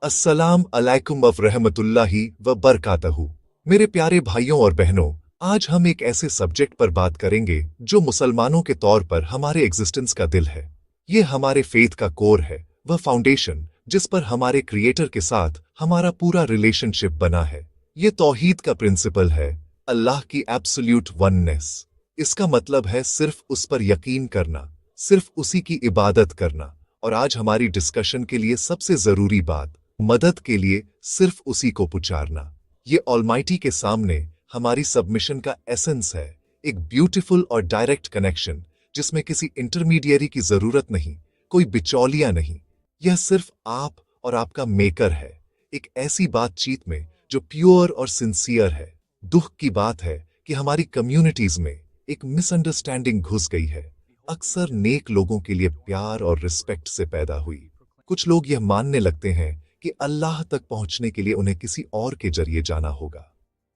अस्सलाम अलैकुम व रहमतुल्लाहि व बरकातहू। मेरे प्यारे भाइयों और बहनों, आज हम एक ऐसे सब्जेक्ट पर बात करेंगे जो मुसलमानों के तौर पर हमारे एग्जिस्टेंस का दिल है। ये हमारे फेथ का कोर है, वह फाउंडेशन जिस पर हमारे क्रिएटर के साथ हमारा पूरा रिलेशनशिप बना है। ये तौहीद का प्रिंसिपल है, अल्लाह की एब्सोल्यूट वननेस। इसका मतलब है सिर्फ उस पर यकीन करना, सिर्फ उसी की इबादत करना। और आज हमारी डिस्कशन के लिए सबसे जरूरी बात, मदद के लिए सिर्फ उसी को पुकारना। ये ऑलमाइटी के सामने हमारी सबमिशन का एसेंस है, एक ब्यूटीफुल और डायरेक्ट कनेक्शन जिसमें किसी इंटरमीडियरी की जरूरत नहीं, कोई बिचौलिया नहीं। यह सिर्फ आप और आपका मेकर है, एक ऐसी बातचीत में जो प्योर और सिंसियर है। दुख की बात है कि हमारी कम्युनिटीज में एक मिसअंडरस्टैंडिंग घुस गई है। अक्सर नेक लोगों के लिए प्यार और रिस्पेक्ट से पैदा हुई। कुछ लोग यह मानने लगते हैं कि अल्लाह तक पहुंचने के लिए उन्हें किसी और के जरिए जाना होगा।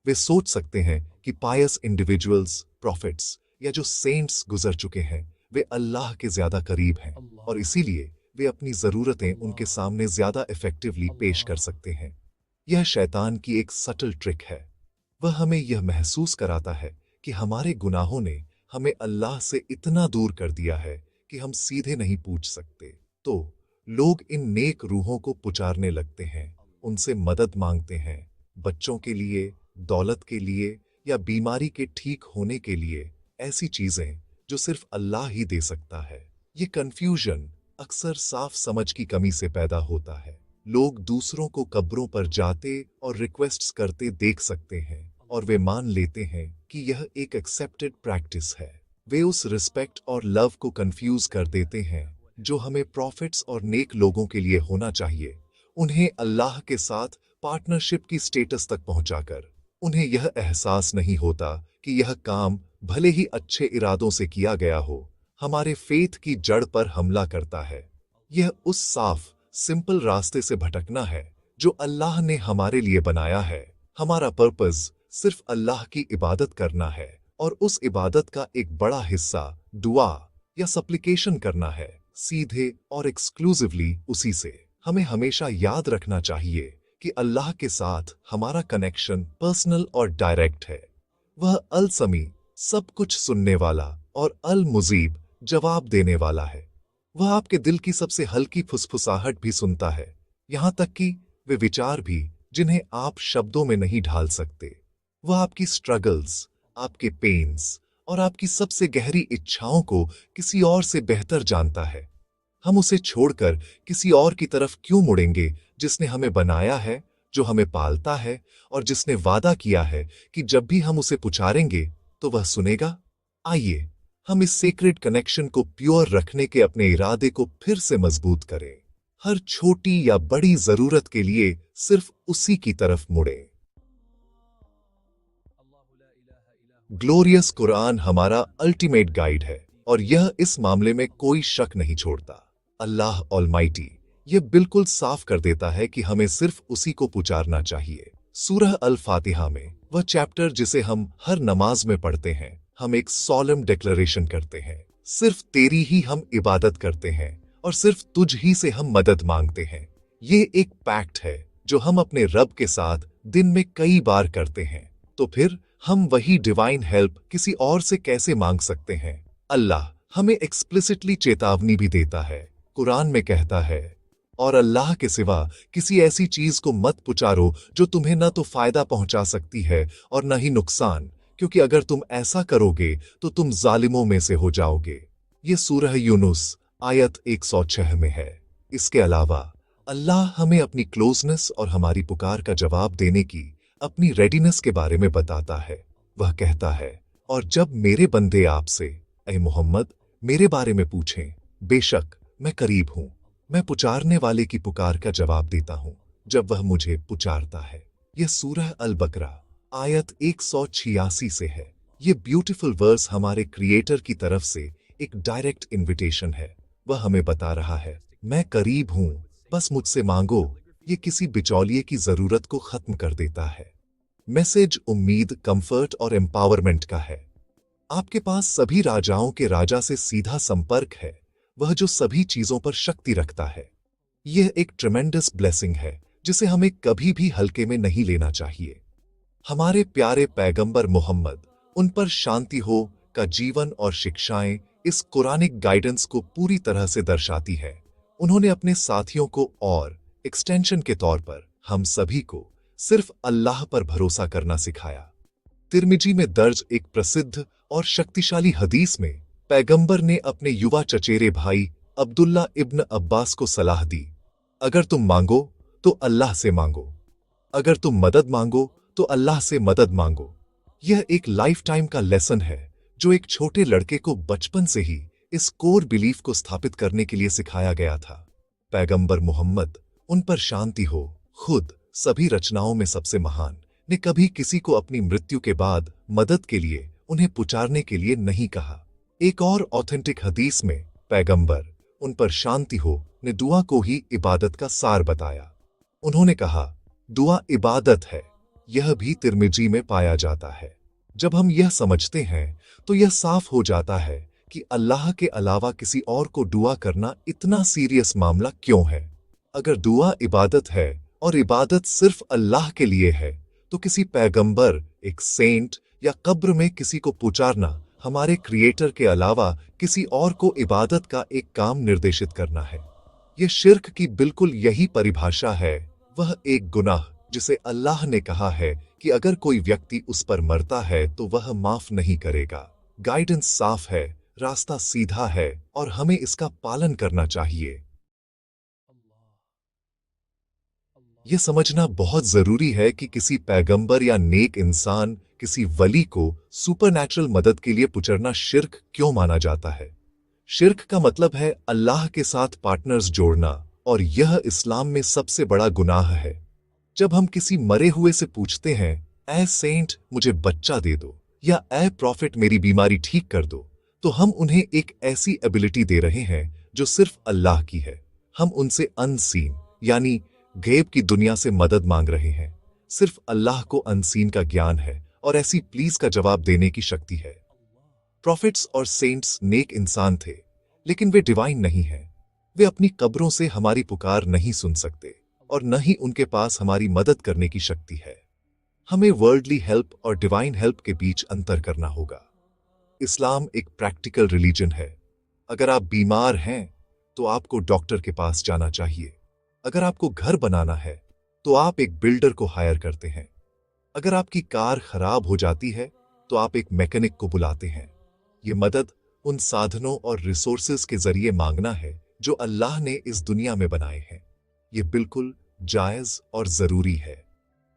वे सोच सकते हैं कि पायस इंडिविजुअल्स, प्रॉफिट्स या जो सेंट्स गुजर चुके हैं वे अल्लाह के ज्यादा करीब हैं और इसीलिए वे अपनी जरूरतें उनके सामने ज्यादा इफेक्टिवली पेश कर सकते हैं। यह शैतान की एक सटल ट्रिक है। वह हमें यह महसूस कराता है कि हमारे गुनाहों ने हमें अल्लाह से इतना दूर कर दिया है कि हम सीधे नहीं पूछ सकते। तो लोग इन नेक रूहों को पुकारने लगते हैं, उनसे मदद मांगते हैं, बच्चों के लिए, दौलत के लिए या बीमारी के ठीक होने के लिए, ऐसी चीजें जो सिर्फ अल्लाह ही दे सकता है। ये कंफ्यूजन अक्सर साफ समझ की कमी से पैदा होता है। लोग दूसरों को कब्रों पर जाते और रिक्वेस्ट्स करते देख सकते हैं और वे मान लेते हैं कि यह एक एक्सेप्टेड प्रैक्टिस है। वे उस रिस्पेक्ट और लव को कंफ्यूज कर देते हैं जो हमें प्रॉफिट्स और नेक लोगों के लिए होना चाहिए। उन्हें अल्लाह के साथ पार्टनरशिप की स्टेटस तक पहुंचाकर उन्हें यह एहसास नहीं होता कि यह काम भले ही अच्छे इरादों से किया गया हो, हमारे फेथ की जड़ पर हमला करता है। यह उस साफ सिंपल रास्ते से भटकना है जो अल्लाह ने हमारे लिए बनाया है। हमारा पर्पस सिर्फ अल्लाह की इबादत करना है और उस इबादत का एक बड़ा हिस्सा दुआ या सप्लिकेशन करना है, सीधे और एक्सक्लूसिवली उसी से। हमें हमेशा याद रखना चाहिए कि अल्लाह के साथ हमारा कनेक्शन पर्सनल और डायरेक्ट है। वह अल समी, सब कुछ सुनने वाला, और अल मुजीब, जवाब देने वाला है। वह आपके दिल की सबसे हल्की फुसफुसाहट भी सुनता है, यहां तक कि वे विचार भी जिन्हें आप शब्दों में नहीं ढाल सकते। वह आपकी स्ट्रगल्स, आपके पेन्स और आपकी सबसे गहरी इच्छाओं को किसी और से बेहतर जानता है। हम उसे छोड़कर किसी और की तरफ क्यों मुड़ेंगे जिसने हमें बनाया है, जो हमें पालता है और जिसने वादा किया है कि जब भी हम उसे पुकारेंगे तो वह सुनेगा। आइए हम इस सीक्रेट कनेक्शन को प्योर रखने के अपने इरादे को फिर से मजबूत करें। हर छोटी या बड़ी जरूरत के लिए सिर्फ उसी की तरफ मुड़ें। ग्लोरियस कुरान हमारा अल्टीमेट गाइड है और यह इस मामले में कोई शक नहीं छोड़ता। अल्लाह ऑलमाइटी यह बिल्कुल साफ कर देता है कि हमें सिर्फ उसी को पुकारना चाहिए। सूरह अल फातिहा में वह चैप्टर जिसे हम हर नमाज में पढ़ते हैं, हम एक सॉलम डिक्लेरेशन करते हैं, सिर्फ तेरी ही हम इबादत करते हैं और सिर्फ तुझ ही से हम मदद मांगते हैं। ये एक पैक्ट है जो हम अपने रब के साथ दिन में कई बार करते हैं। तो फिर हम वही डिवाइन हेल्प किसी और से कैसे मांग सकते हैं? अल्लाह हमें एक्सप्लिसिटली चेतावनी भी देता है। कुरान में कहता है, और अल्लाह के सिवा किसी ऐसी चीज को मत पुकारो जो तुम्हें न तो फायदा पहुंचा सकती है और न ही नुकसान, क्योंकि अगर तुम ऐसा करोगे तो तुम जालिमों में से हो जाओगे। ये सूरह यूनुस आयत 106 में है। इसके अलावा अल्लाह हमें अपनी क्लोजनेस और हमारी पुकार का जवाब देने की अपनी रेडीनेस के बारे में बताता है। वह कहता है, और जब मेरे बंदे आपसे ए मोहम्मद मेरे बारे में पूछें, बेशक मैं करीब हूं, मैं पुकारने वाले की पुकार का जवाब देता हूं जब वह मुझे पुकारता है। यह सूरह अल बकरा आयत 186 से है। यह ब्यूटीफुल वर्स हमारे क्रिएटर की तरफ से एक डायरेक्ट इन्विटेशन है। वह हमें बता रहा है, मैं करीब हूं, बस मुझसे मांगो। ये किसी बिचौलिए की जरूरत को खत्म कर देता है। मैसेज उम्मीद, कंफर्ट और एम्पावरमेंट का है। आपके पास सभी राजाओं के राजा से सीधा संपर्क है, वह जो सभी चीजों पर शक्ति रखता है। यह एक ट्रेमेंडस ब्लेसिंग है जिसे हमें कभी भी हल्के में नहीं लेना चाहिए। हमारे प्यारे पैगंबर मोहम्मद, उन पर शांति हो, का जीवन और शिक्षाएं इस कुरानिक गाइडेंस को पूरी तरह से दर्शाती है। उन्होंने अपने साथियों को और एक्सटेंशन के तौर पर हम सभी को सिर्फ अल्लाह पर भरोसा करना सिखाया। तिर्मिजी में दर्ज एक प्रसिद्ध और शक्तिशाली हदीस में पैगंबर ने अपने युवा चचेरे भाई अब्दुल्ला इब्न अब्बास को सलाह दी, अगर तुम मांगो तो अल्लाह से मांगो, अगर तुम मदद मांगो तो अल्लाह से मदद मांगो। यह एक लाइफ टाइम का लेसन है जो एक छोटे लड़के को बचपन से ही इस कोर बिलीफ को स्थापित करने के लिए सिखाया गया था। पैगंबर मोहम्मद, उन पर शांति हो, खुद सभी रचनाओं में सबसे महान, ने कभी किसी को अपनी मृत्यु के बाद मदद के लिए उन्हें पुकारने के लिए नहीं कहा। एक और ऑथेंटिक हदीस में पैगंबर, उन पर शांति हो, ने दुआ को ही इबादत का सार बताया। उन्होंने कहा, दुआ इबादत है। यह भी तिर्मिजी में पाया जाता है। जब हम यह समझते हैं तो यह साफ हो जाता है कि अल्लाह के अलावा किसी और को दुआ करना इतना सीरियस मामला क्यों है। अगर दुआ इबादत है और इबादत सिर्फ अल्लाह के लिए है, तो किसी पैगंबर, एक सेंट या कब्र में किसी को पुकारना हमारे क्रिएटर के अलावा किसी और को इबादत का एक काम निर्देशित करना है। यह शिर्क की बिल्कुल यही परिभाषा है। वह एक गुनाह जिसे अल्लाह ने कहा है कि अगर कोई व्यक्ति उस पर मरता है तो वह माफ नहीं करेगा। गाइडेंस साफ है, रास्ता सीधा है और हमें इसका पालन करना चाहिए। यह समझना बहुत जरूरी है कि किसी पैगंबर या नेक इंसान, किसी वली को सुपरनैचुरल मदद के लिए पुकारना शिर्क क्यों माना जाता है। शिर्क का मतलब है अल्लाह के साथ पार्टनर्स जोड़ना, और यह इस्लाम में सबसे बड़ा गुनाह है। जब हम किसी मरे हुए से पूछते हैं, ए सेंट मुझे बच्चा दे दो, या ए प्रॉफिट मेरी बीमारी ठीक कर दो, तो हम उन्हें एक ऐसी एबिलिटी दे रहे हैं जो सिर्फ अल्लाह की है। हम उनसे अनसीन यानी गैब की दुनिया से मदद मांग रहे हैं। सिर्फ अल्लाह को अनसीन का ज्ञान है और ऐसी प्लीज का जवाब देने की शक्ति है। प्रॉफिट्स और सेंट्स नेक इंसान थे, लेकिन वे डिवाइन नहीं हैं। वे अपनी कब्रों से हमारी पुकार नहीं सुन सकते और न ही उनके पास हमारी मदद करने की शक्ति है। हमें वर्ल्डली हेल्प और डिवाइन हेल्प के बीच अंतर करना होगा। इस्लाम एक प्रैक्टिकल रिलीजन है। अगर आप बीमार हैं तो आपको डॉक्टर के पास जाना चाहिए। अगर आपको घर बनाना है तो आप एक बिल्डर को हायर करते हैं। अगर आपकी कार खराब हो जाती है तो आप एक मैकेनिक को बुलाते हैं। ये मदद उन साधनों और रिसोर्सेज के जरिए मांगना है जो अल्लाह ने इस दुनिया में बनाए हैं। ये बिल्कुल जायज और जरूरी है।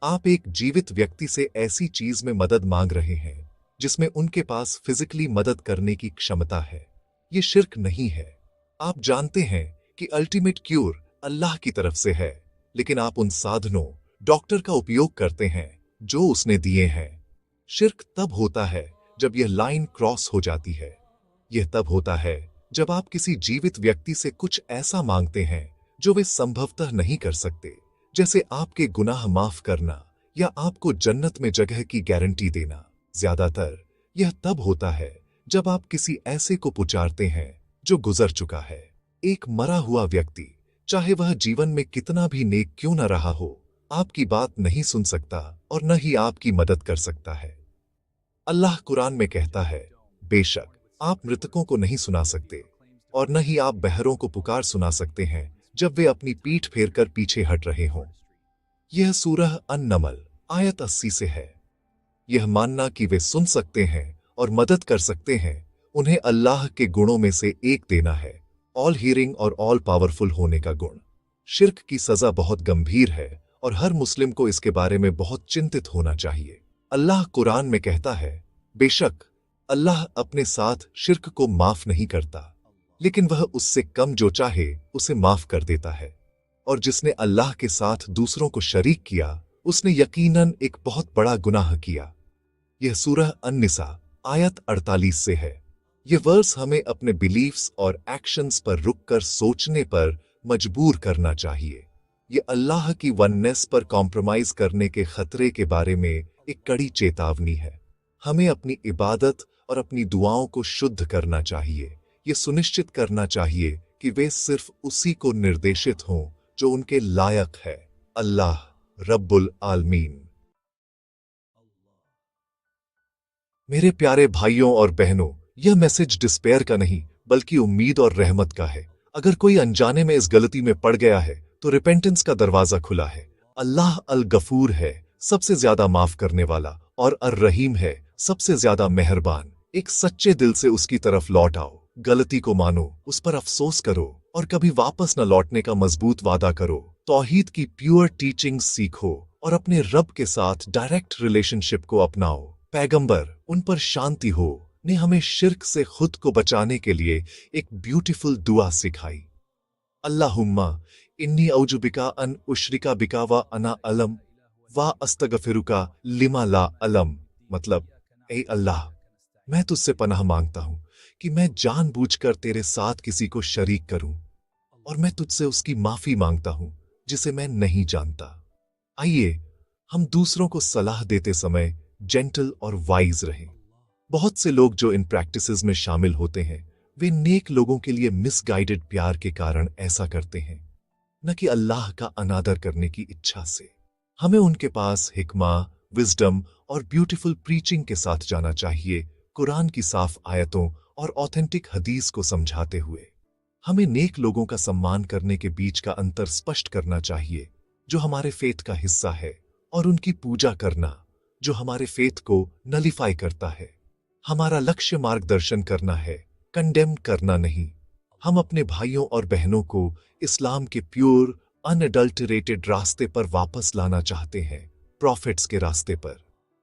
आप एक जीवित व्यक्ति से ऐसी चीज में मदद मांग रहे हैं जिसमें उनके पास फिजिकली मदद करने की क्षमता है। ये शिर्क नहीं है। आप जानते हैं कि अल्टीमेट क्यूर अल्लाह की तरफ से है, लेकिन आप उन साधनों, डॉक्टर का उपयोग करते हैं जो उसने दिए हैं। शिर्क तब होता है जब यह लाइन क्रॉस हो जाती है। यह तब होता है जब आप किसी जीवित व्यक्ति से कुछ ऐसा मांगते हैं जो वे संभवतः नहीं कर सकते, जैसे आपके गुनाह माफ करना या आपको जन्नत में जगह की गारंटी देना। ज्यादातर यह तब होता है जब आप किसी ऐसे को पुकारते हैं जो गुजर चुका है। एक मरा हुआ व्यक्ति, चाहे वह जीवन में कितना भी नेक क्यों न रहा हो, आपकी बात नहीं सुन सकता और न ही आपकी मदद कर सकता है। अल्लाह कुरान में कहता है, बेशक आप मृतकों को नहीं सुना सकते और न ही आप बहरों को पुकार सुना सकते हैं जब वे अपनी पीठ फेरकर पीछे हट रहे हों। यह सूरह अन-नमल आयत 80 से है। यह मानना कि वे सुन सकते हैं और मदद कर सकते हैं, उन्हें अल्लाह के गुणों में से एक देना है, ऑल हियरिंग और ऑल पावरफुल होने का गुण। शिर्क की सजा बहुत गंभीर है और हर मुस्लिम को इसके बारे में बहुत चिंतित होना चाहिए। अल्लाह कुरान में कहता है, बेशक अल्लाह अपने साथ शिर्क को माफ नहीं करता, लेकिन वह उससे कम जो चाहे उसे माफ कर देता है, और जिसने अल्लाह के साथ दूसरों को शरीक किया उसने यकीनन एक बहुत बड़ा गुनाह किया। यह सूरह अन-निसा आयत 48 से है। यह वर्स हमें अपने बिलीफ्स और एक्शंस पर रुककर सोचने पर मजबूर करना चाहिए। यह अल्लाह की वननेस पर कॉम्प्रोमाइज करने के खतरे के बारे में एक कड़ी चेतावनी है। हमें अपनी इबादत और अपनी दुआओं को शुद्ध करना चाहिए। ये सुनिश्चित करना चाहिए कि वे सिर्फ उसी को निर्देशित हों जो उनके लायक है। अल्लाह रब्बुल आलमीन। मेरे प्यारे भाइयों और बहनों, यह मैसेज डिस्पेयर का नहीं बल्कि उम्मीद और रहमत का है। अगर कोई अनजाने में इस गलती में पड़ गया है तो रिपेंटेंस का दरवाजा खुला है। अल्लाह अल गफूर है, सबसे ज्यादा माफ करने वाला, और अर रहीम है, सबसे ज्यादा मेहरबान। एक सच्चे दिल से उसकी तरफ लौट आओ, गलती को मानो, उस पर अफसोस करो और कभी वापस न लौटने का मजबूत वादा करो। तौहीद की प्योर टीचिंग सीखो और अपने रब के साथ डायरेक्ट रिलेशनशिप को अपनाओ। पैगंबर उन पर शांति हो ने हमें शिर्क से खुद को बचाने के लिए एक ब्यूटीफुल दुआ सिखाई। अल्लाहुम्मा इन्नी औजुबिका अन उशरिका बिका व अना अलम व अस्तगफिरुका लिमा ला अलम। मतलब, ए अल्लाह, मैं तुझसे पनाह मांगता हूं कि मैं जानबूझकर तेरे साथ किसी को शरीक करूं, और मैं तुझसे उसकी माफी मांगता हूं जिसे मैं नहीं जानता। आइए हम दूसरों को सलाह देते समय जेंटल और वाइज रहें। बहुत से लोग जो इन प्रैक्टिसेस में शामिल होते हैं वे नेक लोगों के लिए मिसगाइडेड प्यार के कारण ऐसा करते हैं, न कि अल्लाह का अनादर करने की इच्छा से। हमें उनके पास हिकमा, विजडम और ब्यूटीफुल प्रीचिंग के साथ जाना चाहिए, कुरान की साफ आयतों और ऑथेंटिक हदीस को समझाते हुए। हमें नेक लोगों का सम्मान करने के बीच का अंतर स्पष्ट करना चाहिए, जो हमारे फेथ का हिस्सा है, और उनकी पूजा करना, जो हमारे फेथ को नलिफाई करता है। हमारा लक्ष्य मार्गदर्शन करना है, कंडेम करना नहीं। हम अपने भाइयों और बहनों को इस्लाम के प्योर अनअडल्टरेटेड रास्ते पर वापस लाना चाहते हैं, प्रॉफिट्स के रास्ते पर।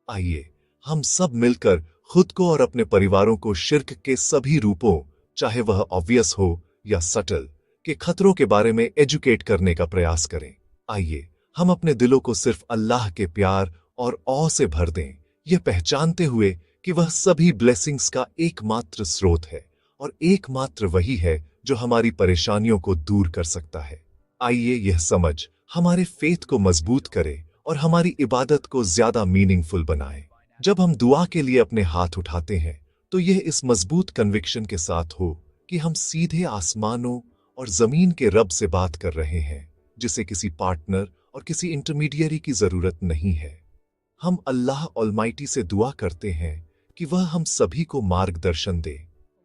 आइए हम सब मिलकर खुद को और अपने परिवारों को शिर्क के सभी रूपों, चाहे वह ऑब्वियस हो या सटल, के खतरों के बारे में एजुकेट करने का प्रयास करें। आइए हम अपने दिलों को सिर्फ अल्लाह के प्यार और औ से भर दें, यह पहचानते हुए कि वह सभी ब्लेसिंग्स का एकमात्र स्रोत है और एकमात्र वही है जो हमारी परेशानियों को दूर कर सकता है। आइए यह समझ हमारे फेथ को मजबूत करे और हमारी इबादत को ज्यादा मीनिंगफुल बनाए। जब हम दुआ के लिए अपने हाथ उठाते हैं तो यह इस मजबूत कन्विक्शन के साथ हो कि हम सीधे आसमानों और जमीन के रब से बात कर रहे हैं, जिसे किसी पार्टनर और किसी इंटरमीडियरी की जरूरत नहीं है। हम अल्लाह ऑलमाइटी से दुआ करते हैं कि वह हम सभी को मार्गदर्शन दे,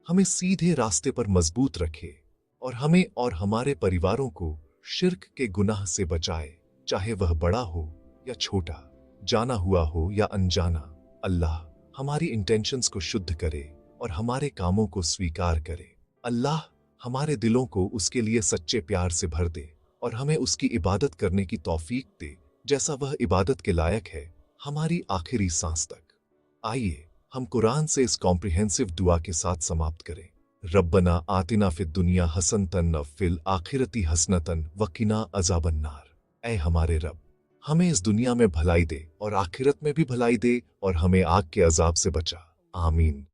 हमें सीधे रास्ते पर मजबूत रखे और हमें और हमारे परिवारों को शिर्क के गुनाह से बचाए, चाहे वह बड़ा हो या छोटा, जाना हुआ हो या अनजाना। अल्लाह हमारी इंटेंशंस को शुद्ध करे और हमारे कामों को स्वीकार करे। अल्लाह हमारे दिलों को उसके लिए सच्चे प्यार से भर दे और हमें उसकी इबादत करने की तौफीक दे जैसा वह इबादत के लायक है, हमारी आखिरी सांस तक। आइए हम कुरान से इस कॉम्प्रिहेंसिव दुआ के साथ समाप्त करें। रब्बना आतिना फिद दुनिया हसनतन व फिल आखिरती हसनतन वकिना अजाबन्नार। ऐ हमारे रब, हमें इस दुनिया में भलाई दे और आखिरत में भी भलाई दे और हमें आग के अजाब से बचा। आमीन।